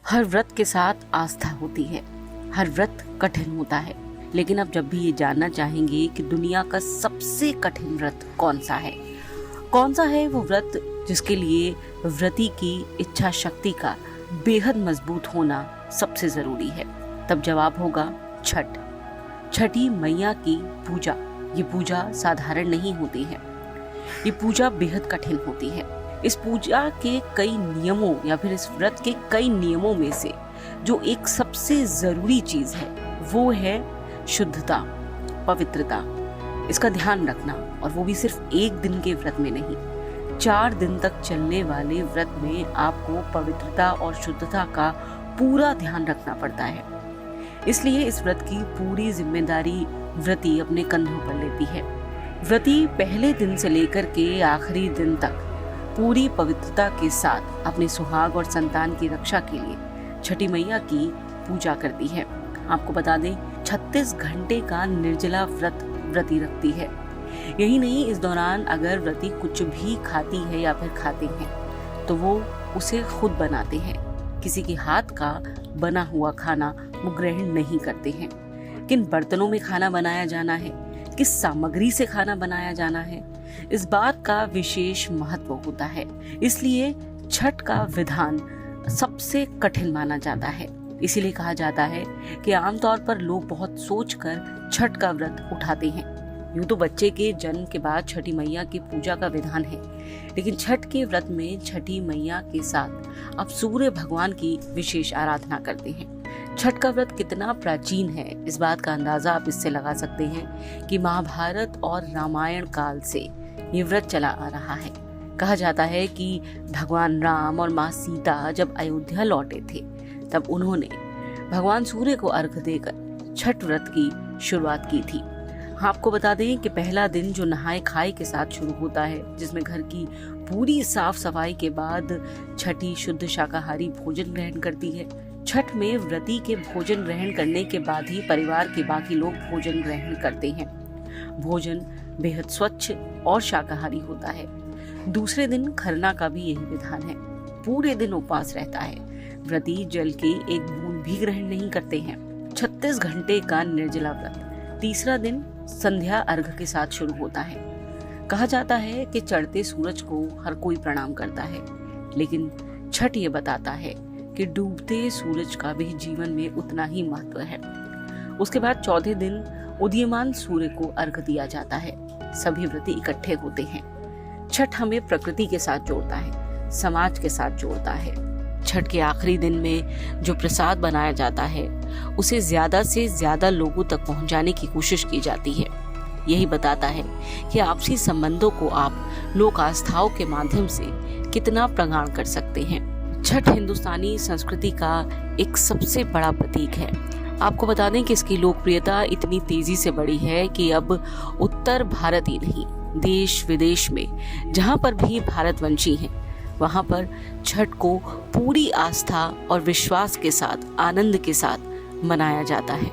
हर व्रत के साथ आस्था होती है, हर व्रत कठिन होता है, लेकिन अब जब भी ये जानना चाहेंगे कि दुनिया का सबसे कठिन व्रत कौन सा है वो व्रत जिसके लिए व्रती की इच्छा शक्ति का बेहद मजबूत होना सबसे जरूरी है, तब जवाब होगा छठ। छठी मैया की पूजा। ये पूजा साधारण नहीं होती है, ये पूजा बेहद कठिन होती है। इस पूजा के कई नियमों या फिर इस व्रत के कई नियमों में से जो एक सबसे जरूरी चीज है वो है शुद्धता, पवित्रता। इसका ध्यान रखना, और वो भी सिर्फ एक दिन के व्रत में नहीं, 4 दिन तक चलने वाले व्रत में आपको पवित्रता और शुद्धता का पूरा ध्यान रखना पड़ता है। इसलिए इस व्रत की पूरी जिम्मेदारी व्रती अपने कंधों पर लेती है। व्रती पहले दिन से लेकर के आखिरी दिन तक पूरी पवित्रता के साथ अपने सुहाग और संतान की रक्षा के लिए छठी मैया की पूजा करती है। आपको बता दें, 36 घंटे का निर्जला व्रत व्रती रखती है। यही नहीं, इस दौरान अगर व्रती कुछ भी खाती है या फिर खाते हैं तो वो उसे खुद बनाते हैं। किसी के हाथ का बना हुआ खाना वो ग्रहण नहीं करते हैं। किन बर्तनों में खाना बनाया जाना है, किस सामग्री से खाना बनाया जाना है, इस बात का विशेष महत्व होता है। इसलिए छठ का विधान सबसे कठिन माना जाता है। इसीलिए कहा जाता है कि आमतौर पर लोग बहुत सोचकर छठ का व्रत उठाते हैं। यूं तो बच्चे के जन्म के बाद छठी मैया की पूजा का विधान है, लेकिन छठ के व्रत में छठी मैया के साथ आप सूर्य भगवान की विशेष आराधना करते हैं। छठ का व्रत कितना प्राचीन है, इस बात का अंदाजा आप इससे लगा सकते हैं कि महाभारत और रामायण काल से ये व्रत चला आ रहा है। कहा जाता है कि भगवान राम और माँ सीता जब अयोध्या लौटे थे तब उन्होंने भगवान सूर्य को अर्घ देकर छठ व्रत की शुरुआत की थी। आपको बता दें कि पहला दिन जो नहाए खाए के साथ शुरू होता है, जिसमें घर की पूरी साफ सफाई के बाद छठी शुद्ध शाकाहारी भोजन ग्रहण करती है। छठ में व्रती के भोजन ग्रहण करने के बाद ही परिवार के बाकी लोग भोजन ग्रहण करते हैं। भोजन बेहद स्वच्छ और शाकाहारी होता है। दूसरे दिन खरना का भी यही विधान है। पूरे दिन उपवास रहता है। व्रती जल के एक बूंद भी ग्रहण नहीं करते हैं। 36 घंटे का निर्जला व्रत। तीसरा दिन संध्या अर्घ के साथ शुरू होता है। कहा जाता है कि चढ़ते सूरज को हर कोई प्रणाम करता है, लेकिन छठ ये बताता है कि डूबते सूरज का भी जीवन में उतना ही महत्व है। उसके बाद चौथे दिन उदीयमान सूर्य को अर्घ दिया जाता है। सभी व्रती इकट्ठे होते हैं। छठ हमें प्रकृति के साथ जोड़ता है, समाज के साथ जोड़ता है। छठ के आखिरी दिन में जो प्रसाद बनाया जाता है उसे ज्यादा से ज्यादा लोगों तक पहुंचाने की कोशिश की जाती है। यही बताता है कि आपसी संबंधों को आप लोक आस्थाओं के माध्यम से कितना प्रगाढ़ कर सकते हैं। छठ हिंदुस्तानी संस्कृति का एक सबसे बड़ा प्रतीक है। आपको बता दें कि इसकी लोकप्रियता इतनी तेजी से बढ़ी है कि अब उत्तर भारत ही नहीं, देश विदेश में जहां पर भी भारतवंशी हैं वहां पर छठ को पूरी आस्था और विश्वास के साथ, आनंद के साथ मनाया जाता है।